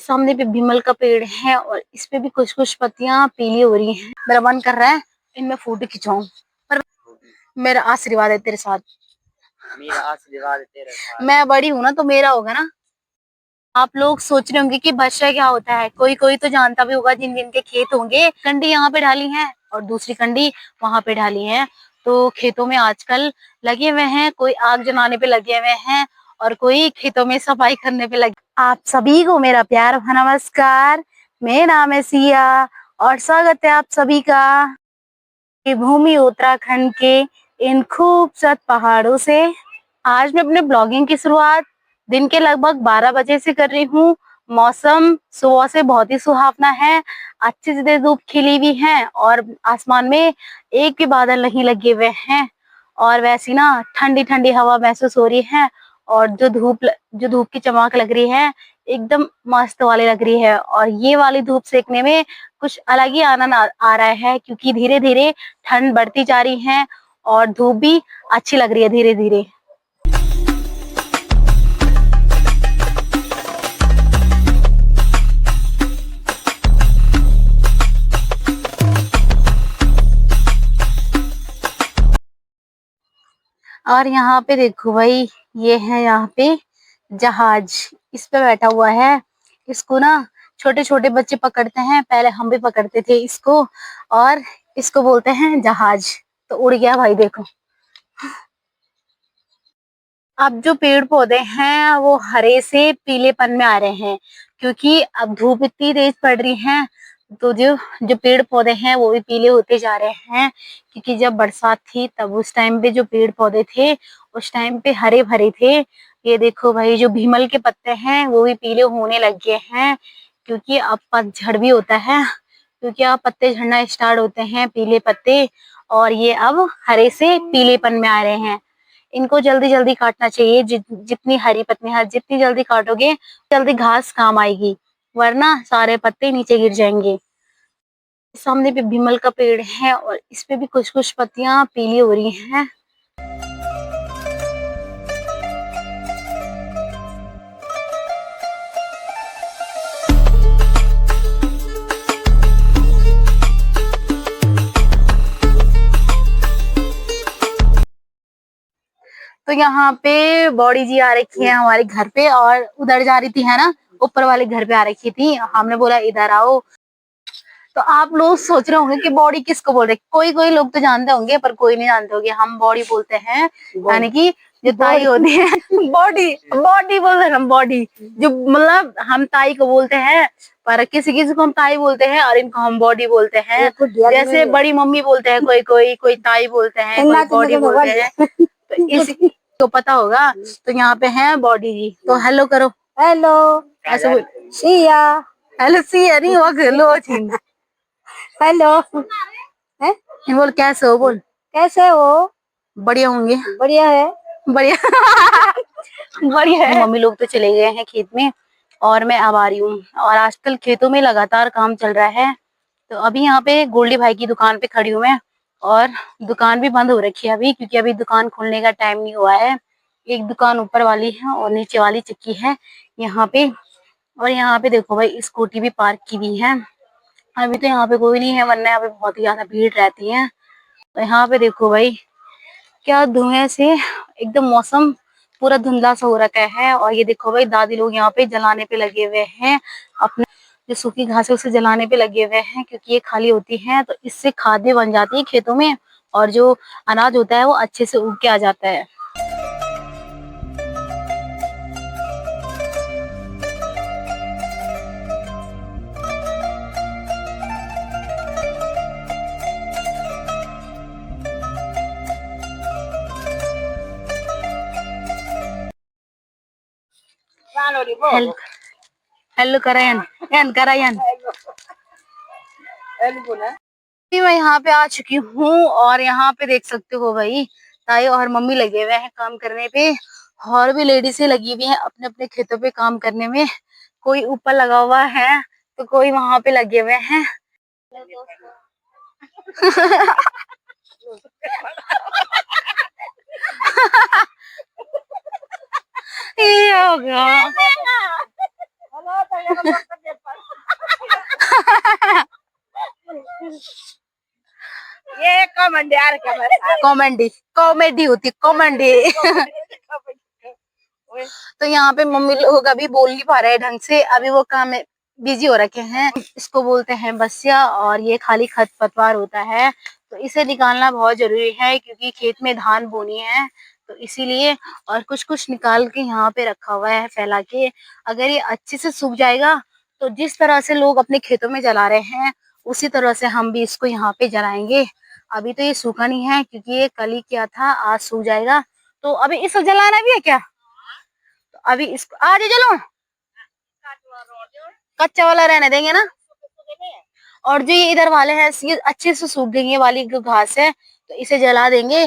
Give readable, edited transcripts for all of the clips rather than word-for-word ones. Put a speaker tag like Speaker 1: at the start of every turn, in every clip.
Speaker 1: सामने पे भीमल का पेड़ है और इस पे भी कुछ कुछ पत्तियां पीली हो रही हैं। मेरा मन कर रहा है इनमें फोटो खिंचाऊं, पर मेरा आशीर्वाद है तेरे साथ।
Speaker 2: मेरा आशीर्वाद है तेरे साथ।
Speaker 1: मैं बड़ी हूं ना तो मेरा होगा ना। आप लोग सोच रहे होंगे कि वर्षा क्या होता है, कोई कोई तो जानता भी होगा, जिन जिन के खेत होंगे। कंडी यहाँ पे ढाली है और दूसरी कंडी वहां पे ढाली है। तो खेतों में आजकल लगे हुए हैं, कोई आग जलाने पे लगे हुए हैं और कोई खेतों में सफाई करने पे लगे। आप सभी को मेरा प्यार भरा नमस्कार। मेरा नाम है सिया और स्वागत है आप सभी का ये भूमि उत्तराखंड के इन खूबसूरत पहाड़ों से। आज मैं अपने ब्लॉगिंग की शुरुआत दिन के लगभग 12 बजे से कर रही हूँ। मौसम सुबह से बहुत ही सुहावना है, अच्छी से धूप खिली हुई है और आसमान में एक भी बादल नहीं लगे हुए हैं और वैसी ना ठंडी ठंडी हवा महसूस हो रही है और जो धूप की चमक लग रही है एकदम मस्त वाली लग रही है। और ये वाली धूप सेकने में कुछ अलग ही आनंद आ रहा है, क्योंकि धीरे धीरे ठंड बढ़ती जा रही है और धूप भी अच्छी लग रही है धीरे धीरे। और यहाँ पे देखो भाई, ये है यहाँ पे जहाज, इस पे बैठा हुआ है। इसको ना छोटे छोटे बच्चे पकड़ते हैं, पहले हम भी पकड़ते थे इसको, और इसको बोलते हैं जहाज। तो उड़ गया भाई देखो। अब जो पेड़ पौधे हैं वो हरे से पीलेपन में आ रहे हैं, क्योंकि अब धूप इतनी तेज पड़ रही है तो जो जो पेड़ पौधे हैं वो भी पीले होते जा रहे हैं। क्योंकि जब बरसात थी तब उस टाइम पे जो पेड़ पौधे थे उस टाइम पे हरे भरे थे। ये देखो भाई, जो भीमल के पत्ते हैं वो भी पीले होने लग गए हैं, क्योंकि अब पतझड़ भी होता है। क्योंकि अब पत्ते झड़ना स्टार्ट होते हैं, पीले पत्ते, और ये अब हरे से पीलेपन में आ रहे हैं। इनको जल्दी जल्दी काटना चाहिए। जितनी हरी पत्तियां जितनी जल्दी काटोगे जल्दी घास काम आएगी, वरना सारे पत्ते नीचे गिर जाएंगे। सामने पे भीमल का पेड़ है और इस पे भी कुछ कुछ पत्तियां पीली हो रही हैं। तो यहाँ पे बॉडी जी आ रखी है हमारे घर पे, और उधर जा रही थी है ना, ऊपर वाले घर पे आ रखी थी। हमने बोला इधर आओ। तो आप लोग सोच रहे होंगे कि बॉडी किसको बोल रहे, कोई कोई लोग तो जानते होंगे पर कोई नहीं जानते होंगे। हम बॉडी बोलते हैं, यानी कि जो ताई होती है बॉडी बॉडी बोलते हैं हम, बॉडी जो मतलब हम ताई को बोलते हैं, पर किसी किसी को हम ताई बोलते हैं और इनको हम बॉडी बोलते हैं। जैसे बड़ी मम्मी बोलते हैं, कोई कोई कोई ताई बोलते हैं, कोई बॉडी बोलते हैं। तो इसी को पता होगा। तो यहाँ पे है बॉडी जी, तो हेलो करो। हेलो ऐसे बोल, सिया। हेलो सिया नहीं हुआ, हेलो छीन। हेलो है, बोल कैसे हो, बोल कैसे हो। बढ़िया होंगे, बढ़िया है, बढ़िया बढ़िया है। मम्मी लोग तो चले गए हैं खेत में और मैं अब आ रही हूँ। और आजकल खेतों में लगातार काम चल रहा है। तो अभी यहाँ पे गोल्डी भाई की दुकान पे खड़ी हूँ मैं, और दुकान भी बंद हो रखी है अभी, क्योंकि अभी दुकान खोलने का टाइम नहीं हुआ है। एक दुकान ऊपर वाली है और नीचे वाली चक्की है यहाँ पे। और यहाँ पे देखो भाई, स्कूटी भी पार्क की हुई है। अभी तो यहाँ पे कोई नहीं है, वरना यहाँ पे बहुत ही ज्यादा भीड़ रहती है। तो यहाँ पे देखो भाई, क्या धुएं से एकदम मौसम पूरा धुंधला सा हो रखा है। और ये देखो भाई, दादी लोग यहाँ पे जलाने पे लगे हुए हैं, अपने जो सूखी घास है उसे जलाने पे लगे हुए हैं, क्योंकि ये खाली होती है तो इससे खाद भी बन जाती है खेतों में, और जो अनाज होता है वो अच्छे से उग के आ जाता है। हेलो हेलो करायन, करायन। मैं यहाँ पे आ चुकी हूँ और यहाँ पे देख सकते हो भाई, ताई और मम्मी लगे हुए हैं काम करने पे, और भी लेडीजें लगी हुई हैं अपने अपने खेतों पे काम करने में। कोई ऊपर लगा हुआ है तो कोई वहां पे लगे हुए हैं। ये हो गया।
Speaker 3: ये कॉमेडी यार क्या बता
Speaker 1: कॉमेडी कॉमेडी होती कॉमेडी। तो यहाँ पे मम्मी लोग अभी बोल नहीं पा रहे हैं ढंग से, अभी वो काम में बिजी हो रखे हैं। इसको बोलते हैं बसिया और ये खाली खरपतवार होता है, तो इसे निकालना बहुत जरूरी है क्योंकि खेत में धान बोनी है, तो इसीलिए। और कुछ कुछ निकाल के यहाँ पे रखा हुआ है फैला के। अगर ये अच्छे से सूख जाएगा तो जिस तरह से लोग अपने खेतों में जला रहे हैं उसी तरह से हम भी इसको यहाँ पे जलाएंगे। अभी तो ये सूखा नहीं है क्योंकि ये कल ही किया था, आज सूख जाएगा। तो अभी इसको जलाना भी है क्या? तो अभी इसको आज चलो कच्चा वाला रहने देंगे ना, और जो ये इधर वाले हैं ये अच्छे से सूख गई ये वाली जो घास है, तो इसे जला देंगे।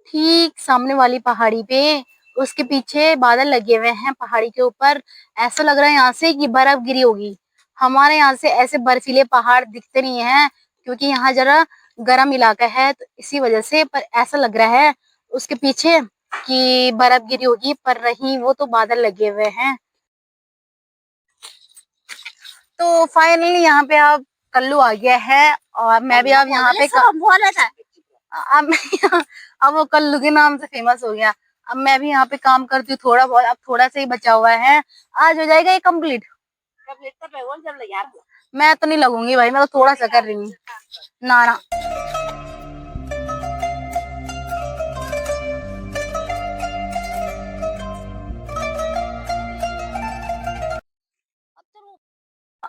Speaker 1: ठीक सामने वाली पहाड़ी पे, उसके पीछे बादल लगे हुए हैं पहाड़ी के ऊपर। ऐसा लग रहा है यहाँ से कि बर्फ गिरी होगी। हमारे यहाँ से ऐसे बर्फीले पहाड़ दिखते नहीं है क्योंकि यहाँ जरा गर्म इलाका है, तो इसी वजह से। पर ऐसा लग रहा है उसके पीछे कि बर्फ गिरी होगी, पर नहीं, वो तो बादल लगे हुए हैं। तो फाइनली यहाँ पे अब कल्लू आ गया है और मैं भी अब यहाँ पे अब मैं अब वो कल्लू के नाम से फेमस हो गया। अब मैं भी यहाँ पे काम करती हूँ थोड़ा बहुत, अब थोड़ा सा ही बचा हुआ है, आज हो जाएगा ये कंप्लीट। मैं तो नहीं लगूंगी भाई, मैं तो थोड़ा सा कर रही हूँ। ना ना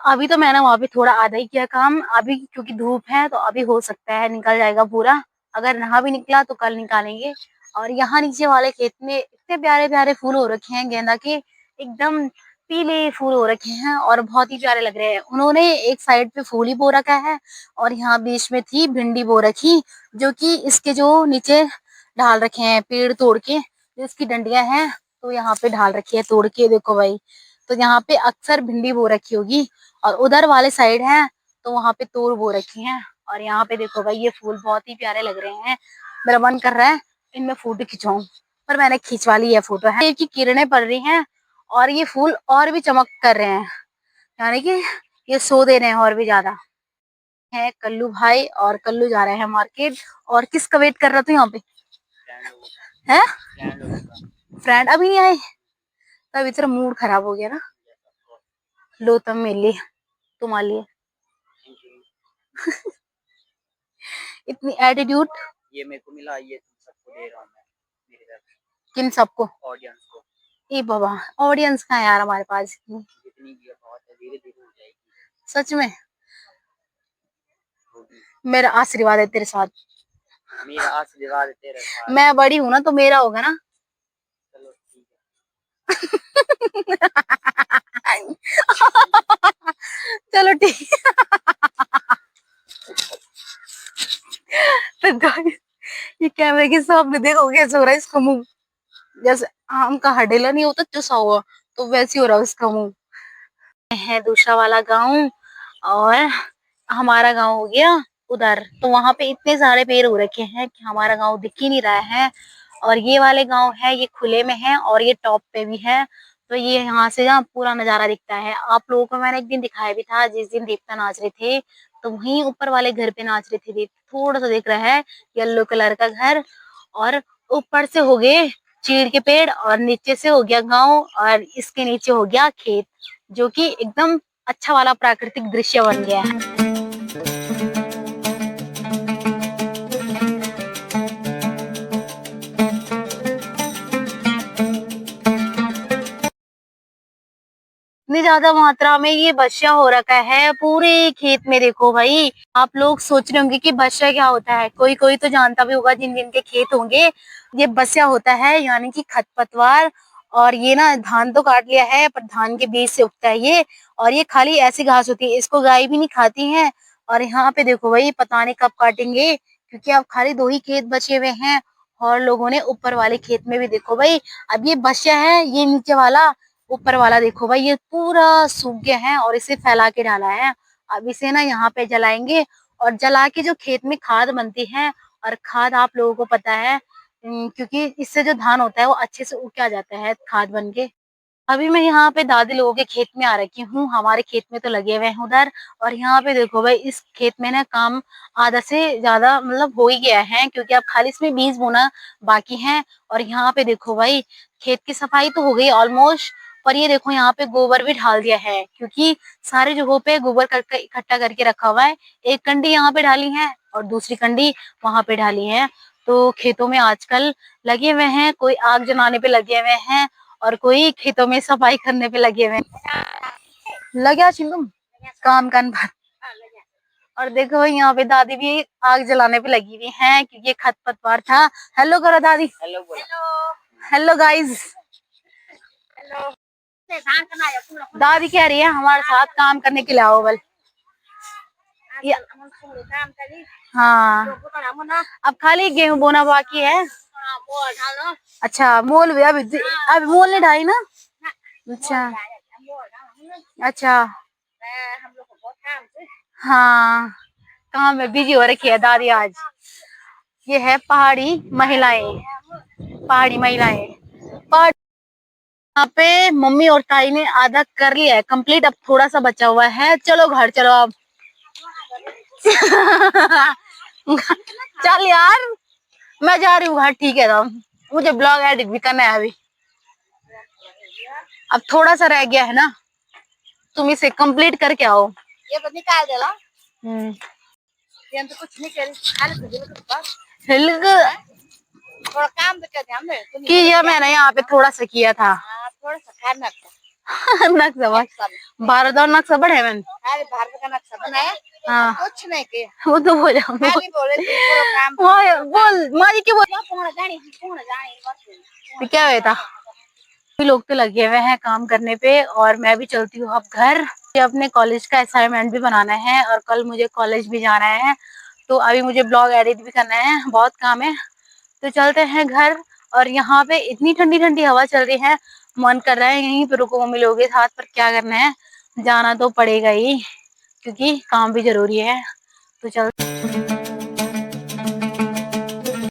Speaker 1: अभी तो मैंने वहां पे थोड़ा आधा ही किया काम, अभी क्योंकि धूप है तो अभी हो सकता है निकल जाएगा पूरा। अगर नहा भी निकला तो कल निकालेंगे। और यहाँ नीचे वाले खेत में इतने प्यारे प्यारे फूल हो रखे हैं गेंदा के, एकदम पीले फूल हो रखे हैं और बहुत ही प्यारे लग रहे हैं। उन्होंने एक साइड पे फूल ही बो रखा है और यहाँ बीच में थी भिंडी बो रखी, जो कि इसके जो नीचे ढाल रखे हैं पेड़ तोड़ के, जो इसकी डंडियां हैं तो यहाँ पे ढाल रखी है तोड़ के, देखो भाई। तो यहाँ पे अक्सर भिंडी बो रखी होगी और उधर वाले साइड है तो वहां पे तोड़ बो रखी है। और यहाँ पे देखो भाई ये फूल बहुत ही प्यारे लग रहे हैं, मेरा मन कर रहा है इनमें फोटो खिंचवाऊं, पर मैंने खिंचवा ली है फोटो। है की किरणें पड़ रही हैं और ये फूल और भी चमक कर रहे हैं, यानी कि ये सो दे रहे हैं और भी ज्यादा। है कल्लू भाई और कल्लू जा रहे हैं मार्केट। और किसका वेट कर रहा था यहाँ पे? है फ्रेंड अभी नहीं आए, तभी तेरा मूड खराब हो गया ना। लो तब मेरे लिए, तुम्हारे लिए। इतनी एटीट्यूड
Speaker 2: ये मेरे को मिला, ये तुम सबको दे रहा हूँ मैं मेरी तरफ से।
Speaker 1: किन सबको?
Speaker 2: ऑडियंस को।
Speaker 1: ए बाबा, ऑडियंस का है यार हमारे पास इतनी।
Speaker 2: जितनी भी है बहुत है, धीरे धीरे हो जाएगी।
Speaker 1: सच में
Speaker 2: होगी।
Speaker 1: मेरा आशीर्वाद है तेरे साथ।
Speaker 2: मेरा आशीर्वाद है तेरे साथ।
Speaker 1: मैं बड़ी हूँ ना तो मेरा होगा ना।
Speaker 2: चलो ठीक
Speaker 1: चलो ठीक। तो guys, ये कैमरे के सामने देखो कैसे हो रहा है इसका मुंह, जैसे आम का हडेला नहीं होता चुसा हुआ, तो वैसे हो रहा है उसका मुंह। है दूसरा वाला गांव और हमारा गांव हो गया उधर, तो वहां पे इतने सारे पेड़ हो रखे हैं कि हमारा गांव दिख ही नहीं रहा है। और ये वाले गांव है ये खुले में है और ये टॉप पे भी है, तो ये यहाँ से ना पूरा नजारा दिखता है। आप लोगों को मैंने एक दिन दिखाया भी था जिस दिन देवता नाच रहे थे, तो वहीं ऊपर वाले घर पे नाच रहे थे देवता। थोड़ा सा दिख रहा है येलो कलर का घर, और ऊपर से हो गए चीड़ के पेड़ और नीचे से हो गया गांव और इसके नीचे हो गया खेत, जो कि एकदम अच्छा वाला प्राकृतिक दृश्य बन गया है। इतनी ज्यादा मात्रा में ये बसिया हो रखा है पूरे खेत में। देखो भाई, आप लोग सोच रहे होंगे कि बसिया क्या होता है, कोई कोई तो जानता भी होगा जिन जिन के खेत होंगे। ये बसिया होता है यानी कि खरपतवार। और ये ना धान तो काट लिया है पर धान के बीज से उगता है ये, और ये खाली ऐसी घास होती है, इसको गाय भी नहीं खाती है। और यहाँ पे देखो भाई पता नहीं कब काटेंगे क्योंकि अब खाली 2 ही खेत बचे हुए हैं। और लोगों ने ऊपर वाले खेत में भी देखो भाई, अब ये बसिया है, ये नीचे वाला, ऊपर वाला देखो भाई ये पूरा सूख गया है और इसे फैला के डाला है। अब इसे ना यहाँ पे जलाएंगे और जला के जो खेत में खाद बनती है, और खाद आप लोगों को पता है क्योंकि इससे जो धान होता है वो अच्छे से उग के आ जाता है खाद बन के। अभी मैं यहाँ पे दादी लोगों के खेत में आ रखी हूँ। हमारे खेत में तो लगे हुए हैं उधर, और यहाँ पे देखो भाई इस खेत में ना काम आधा से ज्यादा मतलब हो ही गया है, क्योंकि अब खाली इसमें बीज बोना बाकी है। और यहाँ पे देखो भाई खेत की सफाई तो हो गई ऑलमोस्ट, पर ये देखो यहाँ पे गोबर भी डाल दिया है, क्योंकि सारे जगहों पे गोबर करके इकट्ठा करके रखा हुआ है। एक कंडी यहाँ पे डाली है और दूसरी कंडी वहां पे डाली है। तो खेतों में आजकल लगे हुए हैं, कोई आग जलाने पे लगे हुए हैं और कोई खेतों में सफाई करने पे लगे हुए हैं। लगे चिंगम काम कर। और देखो भाई यहाँ पे दादी भी आग जलाने पे लगी हुई हैं, क्योंकि ये खरपतवार था। हेलो करो दादी।
Speaker 2: हेलो बोलो।
Speaker 1: Hello guys. दादी कह रही है हमारे साथ काम करने के लिए आओ बल। हाँ अब खाली गेहूं बोना बाकी है। अच्छा मोल भी अभी मोल नहीं ढाई ना। अच्छा अच्छा हाँ काम में बिजी हो रखी है दादी आज। ये है पहाड़ी महिलाएं। यहाँ पे मम्मी और ताई ने आधा कर लिया है कंप्लीट, अब थोड़ा सा बचा हुआ है। चलो घर चलो अब। चल यार मैं जा रही हूँ घर, ठीक है। तो मुझे ब्लॉग एडिट भी करना है अभी, अब थोड़ा सा रह गया है ना, तुम इसे कंप्लीट करके आओ।
Speaker 3: ये तो निकाल दे ला। ये तो कुछ नहीं करी, खाली तुझे तो बस थोड़ा काम तो कर ध्यान दे
Speaker 1: किया मैंने यहाँ पे थोड़ा सा किया था।
Speaker 3: थोड़ा सा खाना
Speaker 1: नक्शा भारत और नक्शा बढ़े मैंने।
Speaker 3: अरे भारत का नक्शा बनाया।
Speaker 1: हाँ
Speaker 3: कुछ नहीं किया,
Speaker 1: वो तो बोल
Speaker 3: खाली बोले थे थोड़ा काम
Speaker 1: बोल मारी के बोल
Speaker 3: पूर्ण जानी
Speaker 1: तो क्या हुआ था। भी लोग तो लगे हुए हैं काम करने पे, और मैं भी चलती हूँ अब घर। मुझे अपने कॉलेज का असाइनमेंट भी बनाना है और कल मुझे कॉलेज भी जाना है, तो अभी मुझे ब्लॉग एडिट भी करना है, बहुत काम है। तो चलते हैं घर। और यहाँ पे इतनी ठंडी ठंडी हवा चल रही है, मन कर रहा है यहीं पे रुको मम्मी लोग के साथ, पर क्या करना है जाना तो पड़ेगा ही, क्योंकि काम भी जरूरी है। तो चल